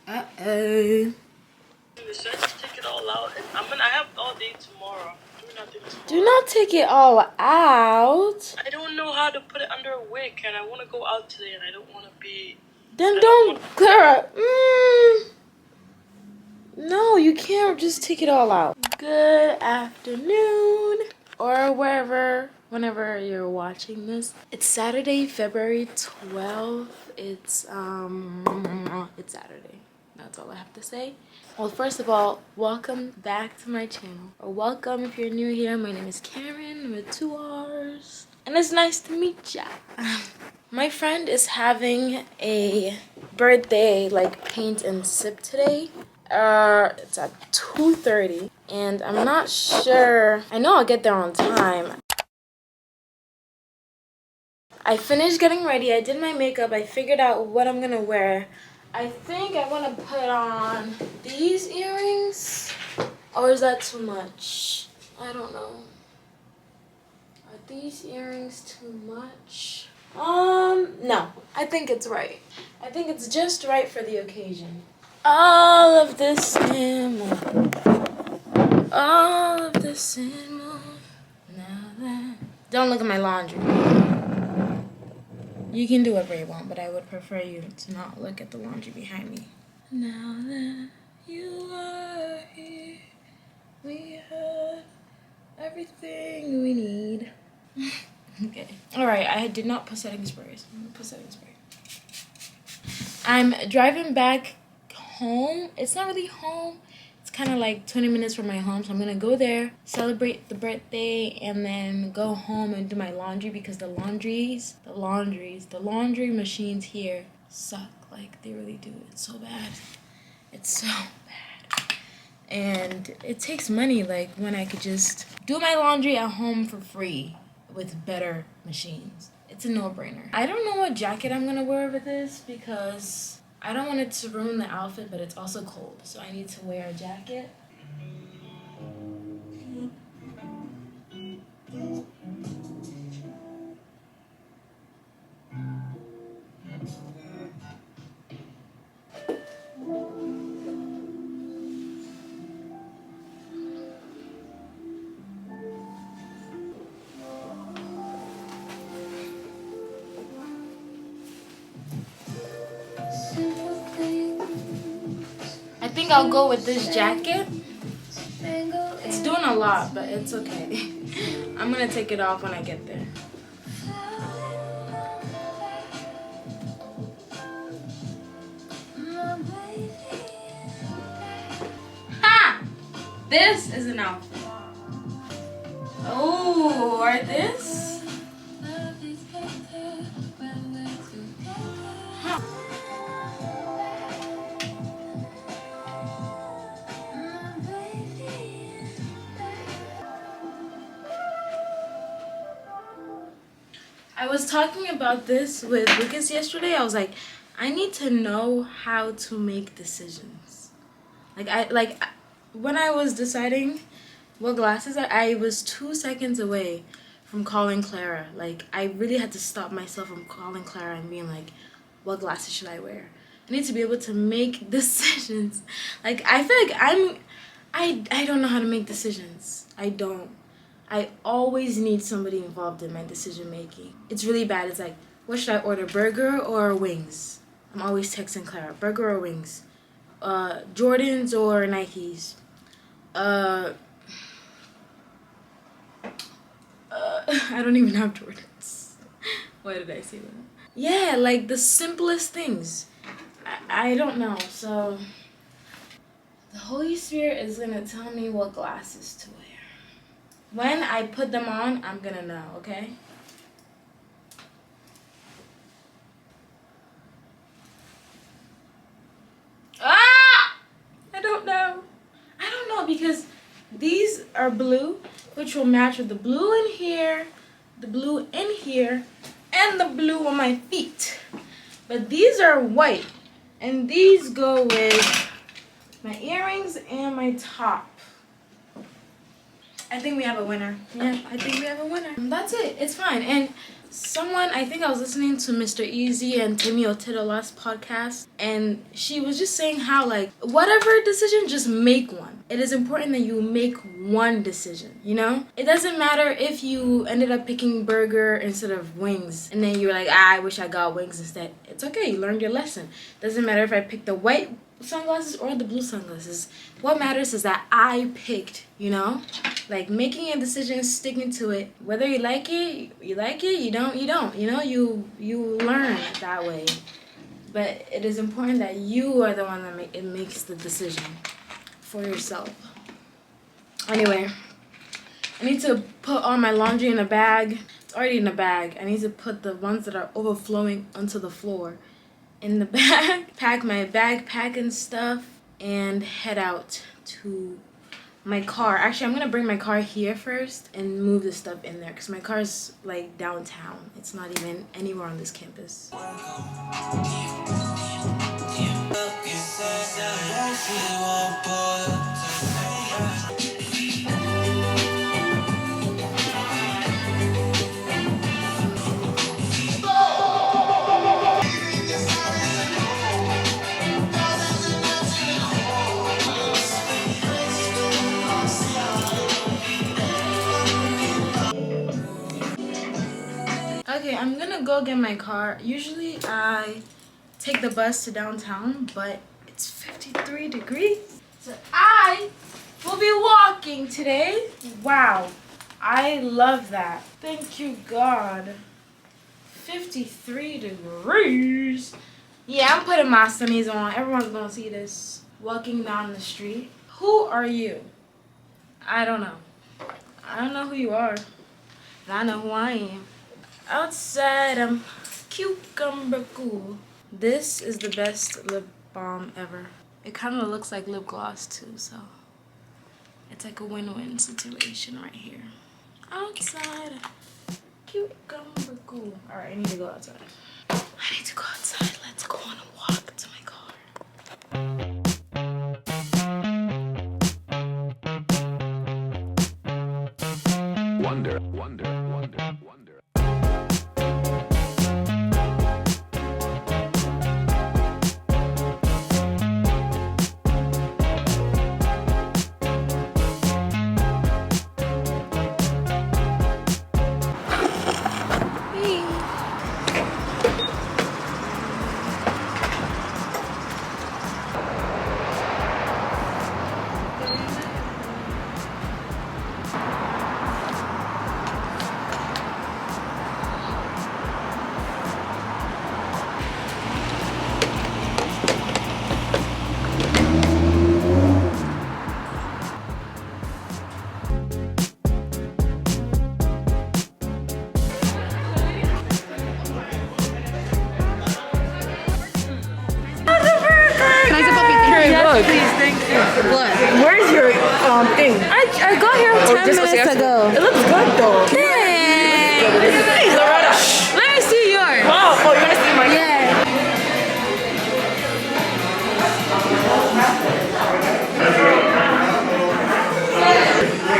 Uh-oh. Should I just take it all out? I have all day tomorrow. Do nothing tomorrow. Do not take it all out. I don't know how to put it under a wig, and I want to go out today, and I don't want to be. Then don't, Kora. No, you can't just take it all out. Good afternoon, or whenever you're watching this. It's Saturday, February 12th. It's Saturday. That's all I have to say. Well, first of all, welcome back to my channel. Or welcome if you're new here. My name is Karen with 2 R's. And it's nice to meet ya. My friend is having a birthday, like, paint and sip today. It's at 2:30. And I'm not sure. I know I'll get there on time. I finished getting ready. I did my makeup. I figured out what I'm gonna wear. I think I want to put on these earrings. Or is that too much? I don't know. Are these earrings too much? No. I think it's right. I think it's just right for the occasion. All of this and more. All of this and more. Now that... Don't look at my laundry. You can do whatever you want, but I would prefer you to not look at the laundry behind me. Now that you are here, we have everything we need. Okay. Alright, I did not put setting sprays. I'm gonna put setting spray. I'm driving back home. It's not really home. It's kind of like 20 minutes from my home, so I'm gonna go there, celebrate the birthday, and then go home and do my laundry because the laundry machines here suck. Like, they really do. It's so bad. It's so bad. And it takes money, like, when I could just do my laundry at home for free with better machines. It's a no-brainer. I don't know what jacket I'm gonna wear with this because I don't want it to ruin the outfit, but it's also cold, so I need to wear a jacket. I think I'll go with this jacket. It's doing a lot, but it's okay. I'm gonna take it off when I get there. Ha! This is an outfit. Oh, or this? Huh. I was talking about this with Lucas yesterday. I was like, I need to know how to make decisions. When I was deciding what glasses I was 2 seconds away from calling Clara. Like, I really had to stop myself from calling Clara and being like, what glasses should I wear? I need to be able to make decisions. Like, I feel like I don't know how to make decisions. I don't. I always need somebody involved in my decision making. It's really bad. It's like, what should I order, burger or wings? I'm always texting Clara, burger or wings? Jordans or Nikes? I don't even have Jordans. Why did I say that? Yeah, like the simplest things. I don't know. So the Holy Spirit is gonna tell me what glasses to wear. When I put them on, I'm gonna know, okay? Ah! I don't know. I because these are blue, which will match with the blue in here, the blue in here, and the blue on my feet. But these are white, and these go with my earrings and my top. I think we have a winner. Yeah, I think we have a winner. That's it. It's fine. And someone, I think I was listening to Mr. Easy and Timmy Otito last podcast, and she was just saying how, like, whatever decision, just make one. It is important that you make one decision, you know? It doesn't matter if you ended up picking burger instead of wings, and then you're like, I wish I got wings instead. It's okay. You learned your lesson. Doesn't matter if I picked the white sunglasses or the blue sunglasses. What matters is that I picked, you know? Like, making a decision, sticking to it. Whether you like it, you like it. You don't, you don't. You know, you learn that way. But it is important that you are the one that makes the decision for yourself. Anyway, I need to put all my laundry in a bag. It's already in a bag. I need to put the ones that are overflowing onto the floor in the bag, pack my backpack and stuff, and head out to my car. Actually, I'm gonna bring my car here first and move the stuff in there because my car's like downtown. It's not even anywhere on this campus. Okay, I'm gonna go get my car. Usually I take the bus to downtown, but it's 53 degrees. So I will be walking today. Wow, I love that. Thank you, God. 53 degrees. Yeah, I'm putting my sunnies on. Everyone's gonna see this. Walking down the street. Who are you? I don't know. I don't know who you are. But I know who I am. Outside, I'm cucumber cool. This is the best lip balm ever. It kind of looks like lip gloss too, so it's like a win-win situation right here. Outside, cucumber cool. All right, I need to go outside. I need to go outside. Let's go on a walk to my car. Wonder, wonder, wonder, wonder. Please, thank you. What? Where's your thing? I got here 10 minutes ago. It looks good though. Dang. Hey, Loretta. Let me see yours. Wow. Oh, you wanna see my? Yeah.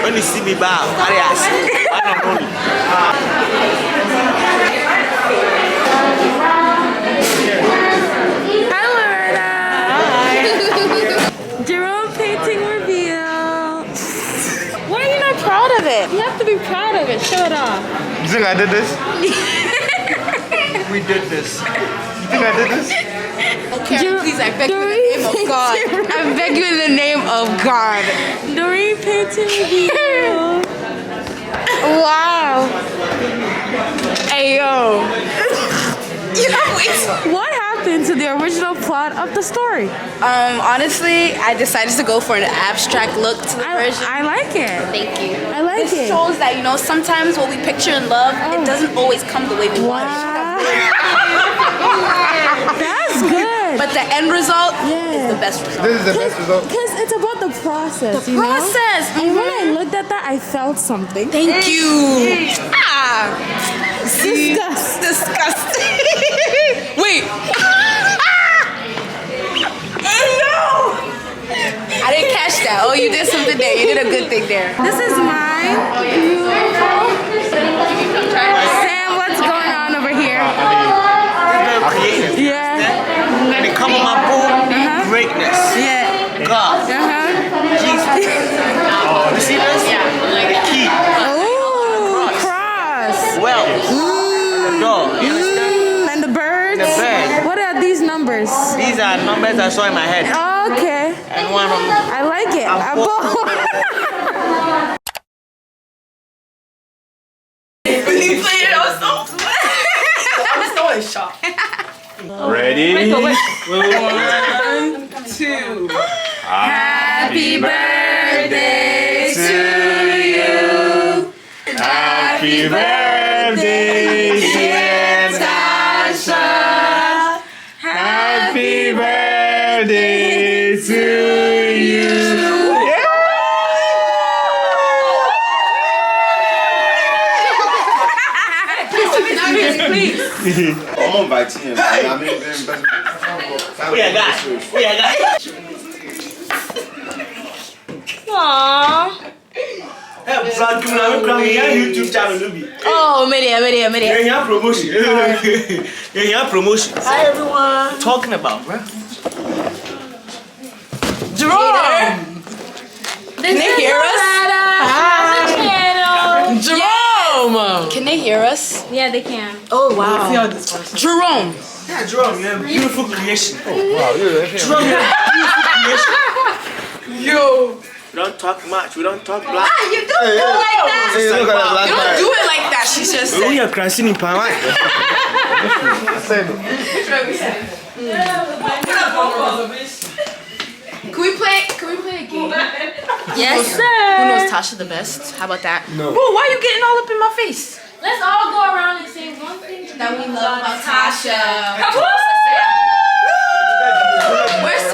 When you see me bow, Arias, I don't know you. Hi, Loretta. Jerome painting reveal. Why are you not proud of it? You have to be proud of it. Show it off. You think I did this? We did this. You think I did this? Okay, please, I beg you in the name of God. I beg you in the name of God. Doreen painting reveal. Wow. Hey, yo. What happened to the original plot of the story? Honestly, I decided to go for an abstract look to the version. I like it. Thank you. I like This it. shows that, you know, sometimes what we picture in love, it doesn't always come the way we want it. Wow. That's good. good. But the end result Yeah. is the best result. This is the best result. Because it's about the process, you know? Process. And when I looked at that, I felt something. Thank you. Ah. Disgusting. Wait. No. I didn't catch that. Oh, you did something there. You did a good thing there. This is mine. Sam, what's going on over here? Very creative. Yeah. And they come on my board. Greatness. Yeah. God. Jesus. You see this? The key. Ooh, cross. Well. The dog. You understand? And the birds. The bird. What are these numbers? These are numbers I saw in my head. Okay. And one of them. I like it. I'm You played it also. I'm so in shock. Ready? One, two. Happy birthday to you. Happy birthday, dear Sasha. Happy birthday to you. I'm on by team. I mean, We are guys. We are guys. Aww. Hey, Brad, come on, YouTube channel, Luby. Oh, media. You're here promotion. You're here promotion. Hi, everyone. Talking about, bro. Jerome. Can they hear us? Jerome. Can they hear us? Yeah, they can. Oh wow. Jerome. Yeah, Jerome, you have beautiful creation. Wow, you're Jerome, you have beautiful creation. Yo. We don't talk much. We don't talk black. You don't do it like that. Hey, look at that black You don't man. do it like that. She just We said. are crashing in power. Can we play a game? Yes, Who sir. knows Tasha the best? How about that? No. Bro, why are you getting all up in my face? Let's all go around and say one thing That we love about Tasha. Woo! Where's